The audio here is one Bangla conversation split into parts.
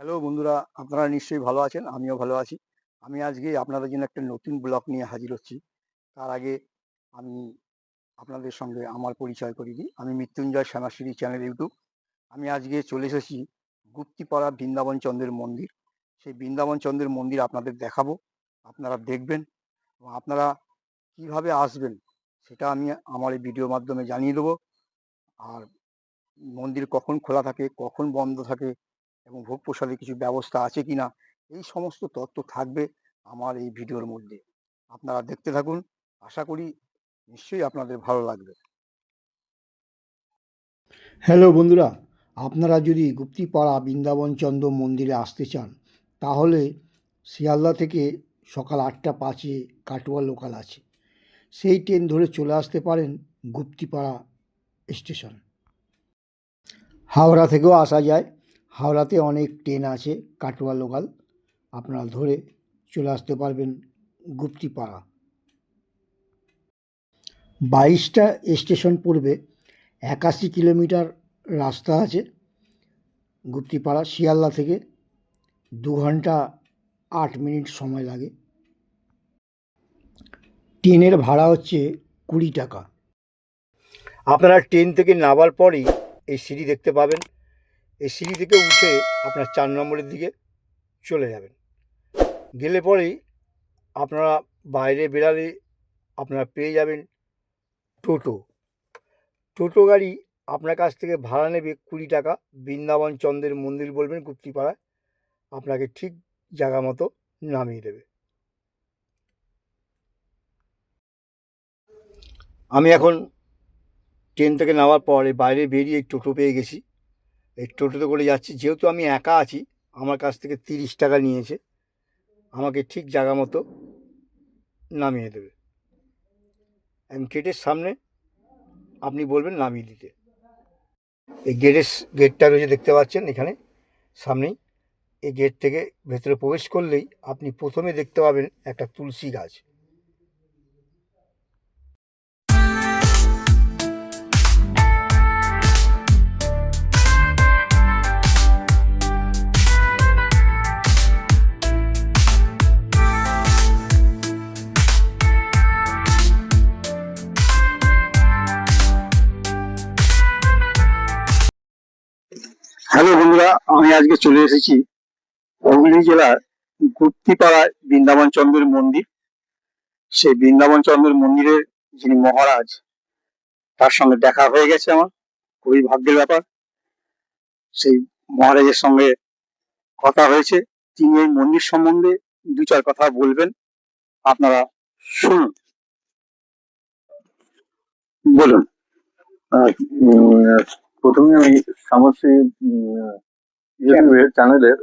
হ্যালো বন্ধুরা, আপনারা নিশ্চয়ই ভালো আছেন। আমিও ভালো আছি। আমি আজকে আপনাদের জন্য একটা নতুন ব্লগ নিয়ে হাজির হচ্ছি। তার আগে আমি আপনাদের সঙ্গে আমার পরিচয় করিয়ে দিই। আমি মৃত্যুঞ্জয় শ্যামাশ্রী চ্যানেল ইউটিউব। আমি আজকে চলে এসেছি গুপ্তিপাড়া বৃন্দাবন চন্দ্রের মন্দির। সেই বৃন্দাবন চন্দ্রের মন্দির আপনাদের দেখাবো, আপনারা দেখবেন এবং আপনারা কিভাবে আসবেন সেটা আমি আমার এই ভিডিওর মাধ্যমে জানিয়ে দেবো। আর মন্দির কখন খোলা থাকে, কখন বন্ধ থাকে এবং ভোগ প্রসাদের কিছু ব্যবস্থা আছে কিনা, এই সমস্ত তথ্য থাকবে আমার এই ভিডিওর মধ্যে। আপনারা দেখতে থাকুন, আশা করি নিশ্চয়ই আপনাদের ভালো লাগবে। হ্যালো বন্ধুরা, আপনারা যদি গুপ্তিপাড়া বৃন্দাবন চন্দ্র মন্দিরে আসতে চান তাহলে শিয়ালদা থেকে সকাল 8:05 কাটোয়া লোকাল আছে, সেই ট্রেন ধরে চলে আসতে পারেন গুপ্তিপাড়া স্টেশন। হাওড়া থেকেও আসা যায়, হাওড়াতে অনেক ট্রেন আছে কাটোয়া লোকাল, আপনারা ধরে চলে আসতে পারবেন গুপ্তিপাড়া। 22টা স্টেশন পড়বে, 81 কিলোমিটার রাস্তা আছে গুপ্তিপাড়া। শিয়ালদা থেকে 2 ঘন্টা 8 মিনিট সময় লাগে। ট্রেনের ভাড়া হচ্ছে 20 টাকা। আপনারা ট্রেন থেকে নামার পরেই এই সিঁড়ি দেখতে পাবেন। এই সিঁড়ি থেকে উঠে আপনার 4 নম্বরের দিকে চলে যাবেন। গেলে পরেই আপনারা বাইরে বেরালে আপনারা পেয়ে যাবেন টোটো। টোটো গাড়ি আপনার কাছ থেকে ভাড়া নেবে 20 টাকা। বৃন্দাবন চন্দ্রের মন্দির বলবেন গুপ্তিপাড়ায়, আপনাকে ঠিক জায়গা মতো নামিয়ে দেবে। আমি এখন ট্রেন থেকে নামার পর এই বাইরে বেরিয়ে টোটো পেয়ে গেছি। এই টোটোতে করে যাচ্ছি। যেহেতু আমি একা আছি, আমার কাছ থেকে 30 টাকা নিয়েছে, আমাকে ঠিক জায়গা মতো নামিয়ে দেবে। আমি গেটের সামনে, আপনি বলবেন নামিয়ে দিতে। এই গেটটা রয়েছে দেখতে পাচ্ছেন এখানে সামনেই। এই গেট থেকে ভেতরে প্রবেশ করলেই আপনি প্রথমে দেখতে পাবেন একটা তুলসী গাছ। হ্যালো বন্ধুরা, আমি আজকে চলে এসেছি হুগলি জেলার গুপ্তিপাড়ায় বৃন্দাবন চন্দ্রের মন্দির। সেই বৃন্দাবন চন্দ্রের মন্দিরের যিনি মহারাজ, তার সঙ্গে দেখা হয়ে গেছে আমার, খুবই ভাগ্যের ব্যাপার। সেই মহারাজের সঙ্গে কথা হয়েছে, তিনি এই মন্দির সম্বন্ধে দু চার কথা বলবেন, আপনারা শুনুন। বলুন। আহ, উম, প্রথমে আমি শ্যামশ্রী ইউটিউবের চ্যানেলের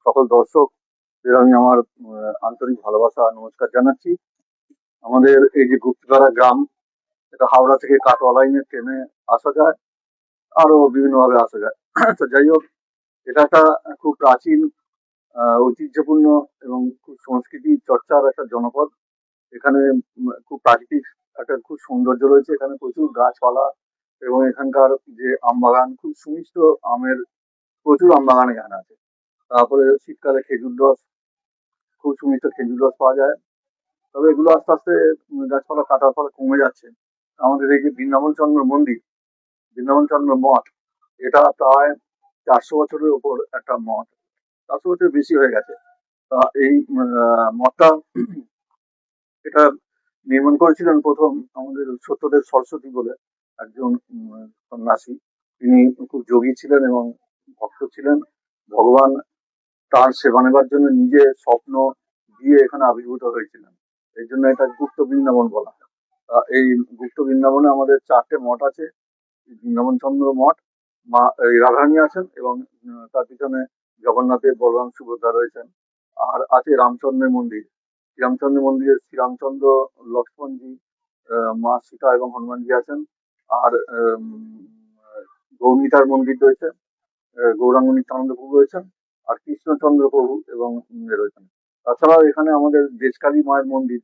সকল দর্শকদের আমি আমার আন্তরিক ভালোবাসা নমস্কার জানাচ্ছি। আমাদের এই যে গুপ্তিপাড়া গ্রাম, এটা হাওড়া থেকে কাটোয়া লাইনে ট্রেনে আসা যায়, আরো বিভিন্ন ভাবে আসা যায়। তো যাই হোক, এটা একটা খুব প্রাচীন, ঐতিহ্যপূর্ণ এবং খুব সংস্কৃতি চর্চার একটা জনপদ। এখানে খুব প্রাকৃতিক একটা খুব সৌন্দর্য রয়েছে, এখানে প্রচুর গাছপালা এবং এখানকার যে আমবাগান, খুব সুমিষ্ট আমের প্রচুর আমবাগান এখানে আছে। তারপরে শীতকালে খেজুর রস, খুব সুমিষ্ট খেজুর রস পাওয়া যায়। তবে এগুলো আস্তে আস্তে গাছপালা কাটার ফলে কমে যাচ্ছে। আমাদের এই যে বৃন্দাবন চন্দ্র মন্দির, বৃন্দাবন চন্দ্র মঠ, এটা প্রায় 400 বছরের উপর একটা মঠ, 400 বছর বেশি হয়ে গেছে। তা এই মঠটা, এটা নির্মাণ করেছিলেন প্রথম আমাদের সত্যদেব সরস্বতী বলে একজন সন্ন্যাসী। তিনি খুব যোগী ছিলেন এবং ভক্ত ছিলেন। ভগবান তার সেবা নেবার জন্য নিজে স্বপ্ন দিয়ে এখানে আবির্ভূত হয়েছিলেন। এই জন্য এটা গুপ্ত বৃন্দাবন বলা হয়। এই গুপ্ত বৃন্দাবনে আমাদের 4টে মঠ আছে। বৃন্দাবন চন্দ্র মঠ, মা এই রাধারানী আছেন এবং তার পিছনে জগন্নাথের বলরাম সুভদ্রা রয়েছেন। আর আছে রামচন্দ্রের মন্দির। শ্রীরামচন্দ্র মন্দিরে শ্রীরামচন্দ্র, লক্ষ্মণজি, মা সীতা এবং হনুমানজি আছেন। আর গৌমিতার মন্দির রয়েছে, গৌরাঙ্গ নিত্যানন্দ প্রভু রয়েছেন। আর কৃষ্ণচন্দ্র প্রভু এবং রয়েছেন। তাছাড়াও এখানে আমাদের দেশকালী মায়ের মন্দির,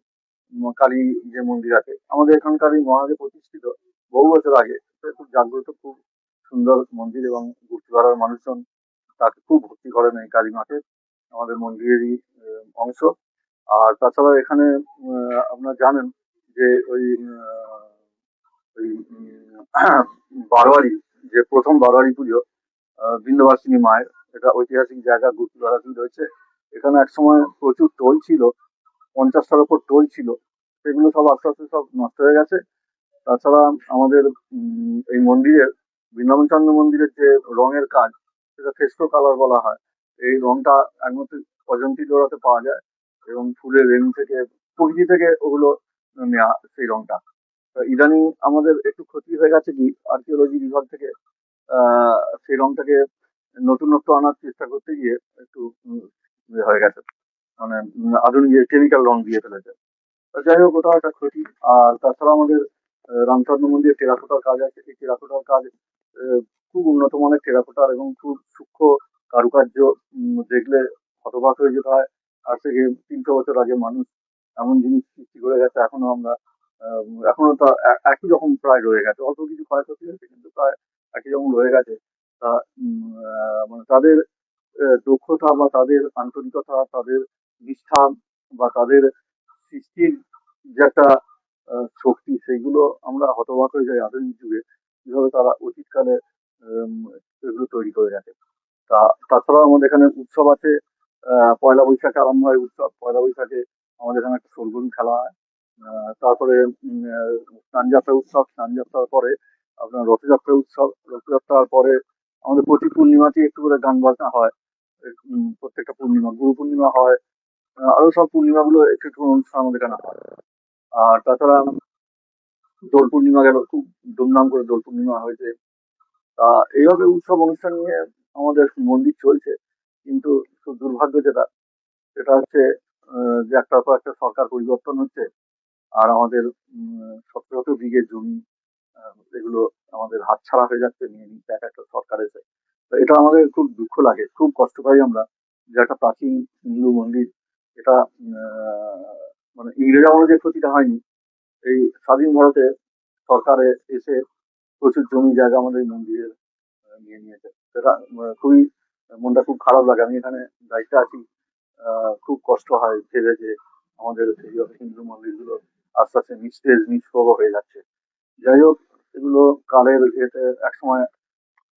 কালী যে মন্দির আছে আমাদের এখানকারই মহারাজে প্রতিষ্ঠিত বহু বছর আগে। এটা খুব জাগ্রত, খুব সুন্দর মন্দির এবং ঘুরতে পাড়ার মানুষজন তাকে খুব ভক্তি করেন এই কালীমাকে, আমাদের মন্দিরেরই অংশ। আর তাছাড়া এখানে আপনারা জানেন যে ওই বারোয়ারি, যে প্রথম বারোয়ারি পুজো বিন্ধ্যবাসিনী মায়ের, এটা ঐতিহাসিক জায়গা, গুপ্তধারাতেই রয়েছে। এখানে একসময় প্রচুর টোল ছিল, 50টার উপর টোল ছিল, সেগুলো সব আস্তে আস্তে সব নষ্ট হয়ে গেছে। তাছাড়া আমাদের এই মন্দিরের, বৃন্দাবন চন্দ্র মন্দিরের যে রঙের কাজ, সেটা ফেস্টো কালার বলা হয়। এই রংটা একমাত্র অজন্তি ডোরাতে পাওয়া যায়, এবং ফুলের রেং থেকে, প্রকৃতি থেকে ওগুলো নেওয়া সেই রংটা। তা ইদানিং আমাদের একটু ক্ষতি হয়ে গেছে কি, আর্কিওলজি বিভাগ থেকে সেই রংটাকে নতুনত্ব আনার চেষ্টা করতে গিয়ে একটু হয়ে গেছে, মানে আধুনিক কেমিক্যাল রং দিয়ে ফেলেছে। তা যাই হোক, ওটা একটা ক্ষতি। আর তাছাড়া আমাদের রামচন্দ্র মন্দিরে টেরাকোটার কাজ আছে। এই টেরাকোটার কাজ খুব উন্নত মানের টেরাকোটার, এবং খুব সূক্ষ্ম কারুকার্য, দেখলে হতবাক হয়ে যেতে হয়। আজ থেকে 300 বছর আগে মানুষ এমন জিনিস সৃষ্টি করে গেছে, এখনো আমরা এখনো তা একই রকম প্রায় রয়ে গেছে। অল্প কিছু ক্ষয়ক্ষতি হয়েছে, কিন্তু প্রায় একই রকম রয়ে গেছে। তা মানে তাদের দক্ষতা বা তাদের আন্তরিকতা, তাদের নিষ্ঠা, বা তাদের সৃষ্টির যে একটা শক্তি, সেইগুলো আমরা হতবাক হয়ে যাই আধুনিক যুগে, কিভাবে তারা অতীতকালে আম, এগুলো তৈরি করে গেছে। তা তাছাড়াও আমাদের এখানে উৎসব আছে। পয়লা বৈশাখে আরম্ভ হয় উৎসব। পয়লা বৈশাখে আমাদের এখানে একটা শোলগোল খেলা হয়। তারপরে স্নানযাত্রা উৎসব, স্নানযাত্রার পরে আপনার রথযাত্রা উৎসব, রথযাত্রার পরে আমাদের প্রতি পূর্ণিমাতে একটু করে গান বাজনা হয়। প্রত্যেকটা পূর্ণিমা, গুরু পূর্ণিমা হয়। আরো সব পূর্ণিমা গুলো একটু একটু অনুষ্ঠান আমাদের এখানে হয়। আর তাছাড়া দোল পূর্ণিমা গেল, খুব ধুমধাম করে দোল পূর্ণিমা হয়েছে। তা এইভাবে উৎসব অনুষ্ঠান নিয়ে আমাদের মন্দির চলছে। কিন্তু খুব দুর্ভাগ্য যেটা, সেটা হচ্ছে যে একটার পর একটা সরকার পরিবর্তন হচ্ছে, আর আমাদের শত শত বিঘে জমি এগুলো আমাদের হাতছাড়া হয়ে যাচ্ছে, নিয়ে নিচ্ছে এক একটা সরকার এসে। তো এটা আমাদের খুব দুঃখ লাগে, খুব কষ্ট পাই আমরা, যে একটা প্রাচীন হিন্দু মন্দির, এটা মানে ইংরেজ আমলে যে ক্ষতিটা হয়নি, এই স্বাধীন ভারতে সরকারে এসে প্রচুর জমি জায়গা আমাদের এই মন্দিরের নিয়ে নিয়েছে। সেটা খুবই, মনটা খুব খারাপ লাগে। আমি এখানে দায়িত্বে আছি, খুব কষ্ট হয় ভেবে যে আমাদের এই হিন্দু মন্দিরগুলো আস্তে আস্তে নিস্তেজ নিষ্প্রভ হয়ে যাচ্ছে। যাই হোক, এগুলো কালের এতে একসময়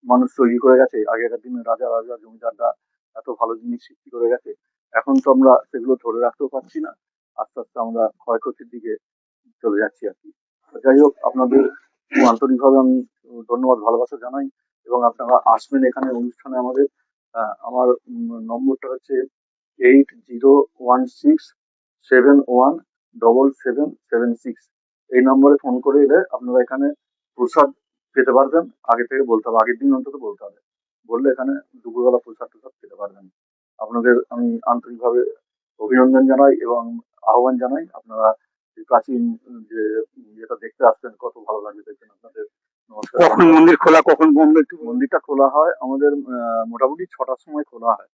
মানুষ তৈরি করে গেছে। আগেকার দিনে রাজা রাজা জমিদাররা এত ভালো জিনিস সৃষ্টি করে গেছে, এখন তো আমরা সেগুলো ধরে রাখতেও পারছি না। আস্তে আস্তে আমরা ক্ষয়ক্ষতির দিকে চলে যাচ্ছি আর কি। তো যাই হোক, আপনাদের খুব আন্তরিকভাবে আমি ধন্যবাদ, ভালোবাসা জানাই। এবং আপনারা আসবেন এখানে অনুষ্ঠানে আমাদের। আমার নম্বরটা হচ্ছে 8016717776। এই নম্বরে ফোন করে এলে আপনারা এখানে প্রসাদ পেতে পারবেন। আগে থেকে বলতে হবে, আগের দিন অন্তত বলতে হবে, বললে এখানে দুপুরবেলা প্রসাদ টসাদ পেতে পারবেন। আপনাদের আমি আন্তরিকভাবে অভিনন্দন জানাই এবং আহ্বান জানাই। আপনারা এই প্রাচীন যে যেটা দেখতে আসবেন, কত ভালো লাগবে দেখবেন আপনাদের। নমস্কার। কখন মন্দির খোলা, কখন বন্ধ একটু বলুন। মন্দিরটা খোলা হয় আমাদের মোটামুটি 6টার সময় খোলা হয়।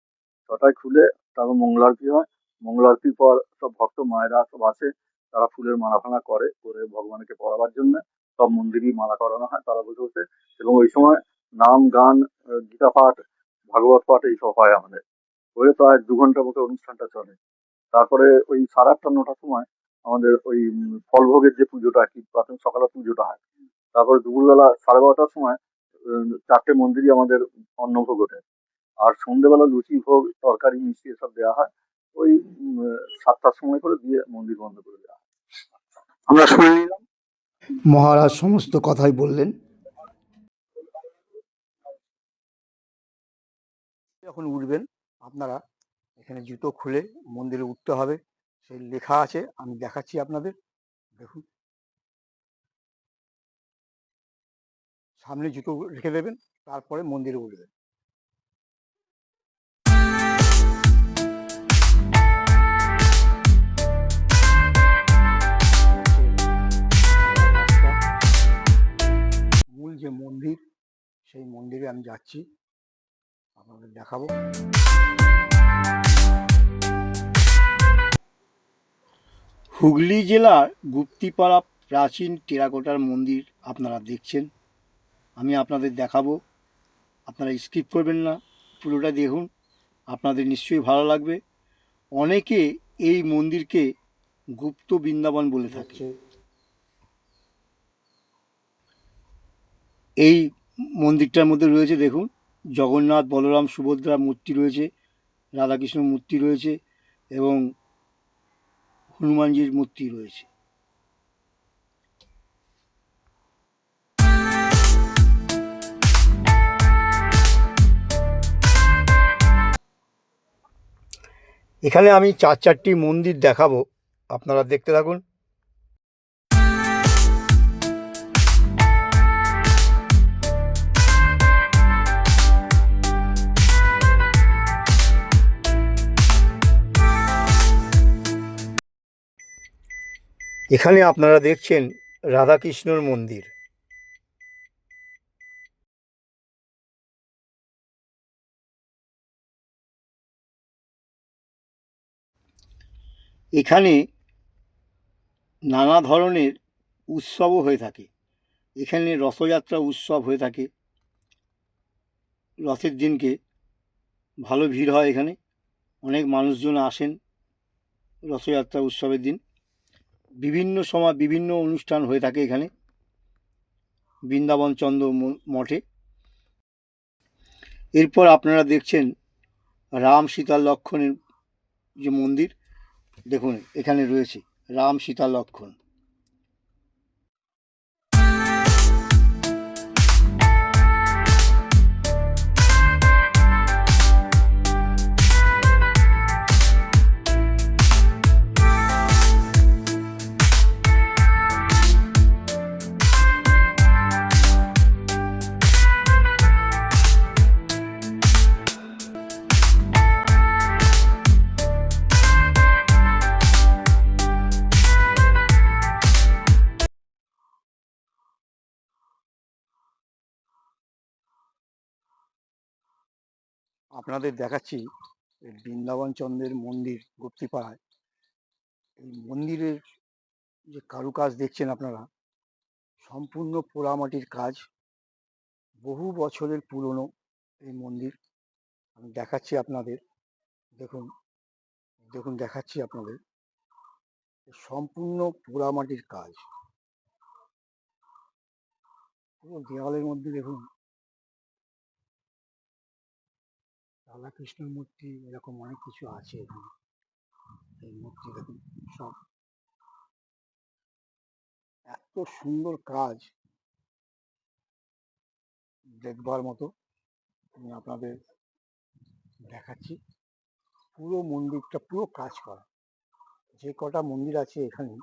6টায় খুলে তারপর মঙ্গল আরতি হয়। মঙ্গল আরতির পর সব ভক্ত মায়েরা সব আসে, তারা ফুলের মালা ফালা করে করে ভগবানকে পড়াবার জন্য সব মন্দিরই মালা করানো হয় তারা বসে বসে। এবং ওই সময় নাম গান, গীতা পাঠ, ভাগবত পাঠ এইসব হয় আমাদের। হয়ে প্রায় 2 ঘন্টার মতো অনুষ্ঠানটা চলে। তারপরে ওই 8:30 9টার সময় আমাদের ওই ফলভোগের যে পুজোটা আর কি, প্রাথমিক সকালে পুজোটা হয়। তারপরে দুপুরবেলা 12:30টার সময় 4টে মন্দিরই আমাদের অন্নভোগ ওঠে। আর সন্ধ্যেবেলা লুচি ভোগ, তরকারি, মিষ্টি এসব দেওয়া হয়। ওই 7টার সময় করে দিয়ে মন্দির বন্ধ করে দেওয়া হয়। আমরা শুনে নিলাম। মহারাজ সমস্ত কথাই বললেন। যখন উঠবেন আপনারা এখানে জুতো খুলে মন্দিরে উঠতে হবে, সেই লেখা আছে, আমি দেখাচ্ছি আপনাদের। দেখুন, সামনে জুতো রেখে দেবেন, তারপরে মন্দিরে উঠবেন। মূল যে মন্দির, সেই মন্দিরে আমি যাচ্ছি, আপনাদের দেখাবো। হুগলি জেলার গুপ্তিপাড়া প্রাচীন টেরাকোটার মন্দির আপনারা দেখছেন। আমি আপনাদের দেখাবো, আপনারা স্কিপ করবেন না, পুরোটা দেখুন, আপনাদের নিশ্চয়ই ভালো লাগবে। অনেকে এই মন্দিরকে গুপ্ত বৃন্দাবন বলে থাকে। এই মন্দিরটার মধ্যে রয়েছে দেখুন, জগন্নাথ, বলরাম, সুভদ্রা মূর্তি রয়েছে, রাধাকৃষ্ণ মূর্তি রয়েছে এবং হনুমানজির মূর্তি রয়েছে। এখানে আমি চারটি মন্দির দেখাবো, আপনারা দেখতে থাকুন। এখানে আপনারা দেখছেন রাধাকৃষ্ণর মন্দির। এখানে নানা ধরনের উৎসবও হয়ে থাকে। এখানে রথযাত্রা উৎসব হয়ে থাকে। রথের দিনকে ভালো ভিড় হয়, এখানে অনেক মানুষজন আসেন রথযাত্রা উৎসবের দিন। বিভিন্ন সময় বিভিন্ন অনুষ্ঠান হয়ে থাকে এখানে বৃন্দাবন চন্দ্র মঠে। এরপর আপনারা দেখছেন রাম সীতা লক্ষ্মণের যে মন্দির, দেখুন এখানে রয়েছে রাম সীতা লক্ষ্মণ। আপনাদের দেখাচ্ছি এই বৃন্দাবন চন্দ্রের মন্দির গুপ্তিপাড়ায়। এই মন্দিরের যে কারুকাজ দেখছেন আপনারা, সম্পূর্ণ পোড়ামাটির কাজ, বহু বছরের পুরনো এই মন্দির। আমি দেখাচ্ছি আপনাদের, দেখুন দেখুন দেখাচ্ছি আপনাদের, সম্পূর্ণ পোড়ামাটির কাজ। পুরো দেওয়ালের মধ্যে দেখুন রাধাকৃষ্ণের মূর্তি, এরকম অনেক কিছু আছে এখানে। এই মূর্তি দেখুন, সব এত সুন্দর কাজ, দেখবার মতো। আমি আপনাদের দেখাচ্ছি পুরো মন্দিরটা, পুরো কাজ করা। যে কটা মন্দির আছে এখানে,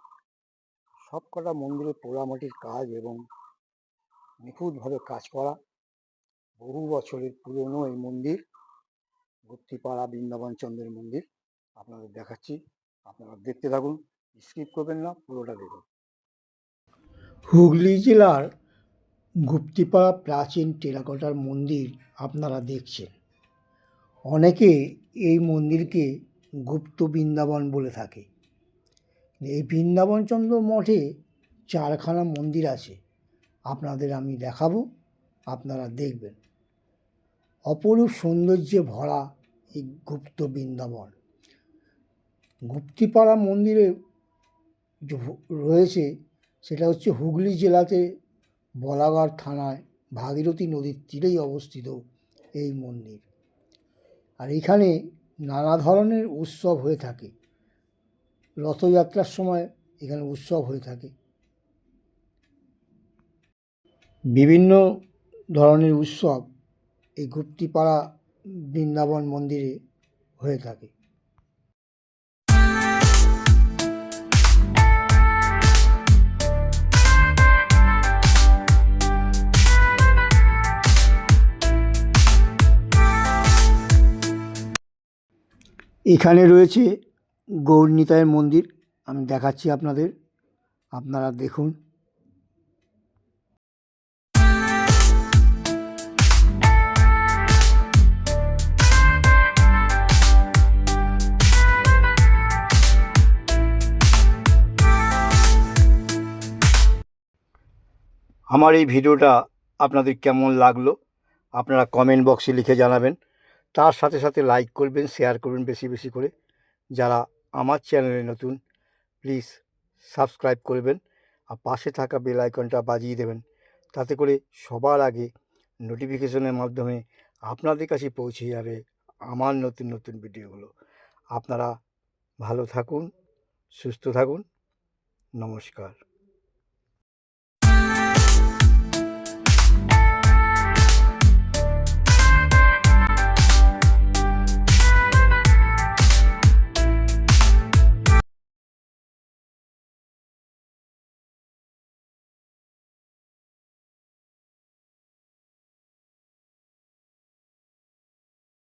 সব কটা মন্দিরে পোড়ামাটির কাজ এবং নিখুঁতভাবে কাজ করা। বহু বছরের পুরনো এই মন্দির, গুপ্তিপাড়া বৃন্দাবন চন্দ্রের মন্দির। আপনাদের দেখাচ্ছি, আপনারা দেখতে থাকুন, স্কিপ করবেন না, পুরোটা দেখুন। হুগলি জেলার গুপ্তিপাড়া প্রাচীন টেরাকোটার মন্দির আপনারা দেখছেন। অনেকে এই মন্দিরকে গুপ্ত বৃন্দাবন বলে থাকে। এই বৃন্দাবনচন্দ্র মঠে 4খানা মন্দির আছে, আপনাদের আমি দেখাবো, আপনারা দেখবেন। অপরূপ সৌন্দর্যে ভরা এই গুপ্ত বৃন্দাবন। গুপ্তিপাড়া মন্দিরে যে রয়েছে সেটা হচ্ছে হুগলি জেলাতে বলাগড় থানায় ভাগীরথী নদীর তীরেই অবস্থিত এই মন্দির। আর এখানে নানা ধরনের উৎসব হয়ে থাকে। রথযাত্রার সময় এখানে উৎসব হয়ে থাকে। বিভিন্ন ধরনের উৎসব এই গুপ্তিপাড়া বৃন্দাবন মন্দিরে হয়ে থাকে। এখানে রয়েছে গৌরনিতাইয়ের মন্দির, আমি দেখাচ্ছি আপনাদের, আপনারা দেখুন। আমার এই ভিডিওটা আপনাদের কেমন লাগলো আপনারা কমেন্ট বক্সে লিখে জানাবেন। তার সাথে সাথে লাইক করবেন, শেয়ার করবেন বেশি বেশি করে। যারা আমার চ্যানেলে নতুন, প্লিজ সাবস্ক্রাইব করবেন আর পাশে থাকা বেল আইকনটা বাজিয়ে দেবেন, তাতে করে সবার আগে নোটিফিকেশনের মাধ্যমে আপনাদের কাছে পৌঁছে যাবে আমার নতুন নতুন ভিডিওগুলো। আপনারা ভালো থাকুন, সুস্থ থাকুন। নমস্কার।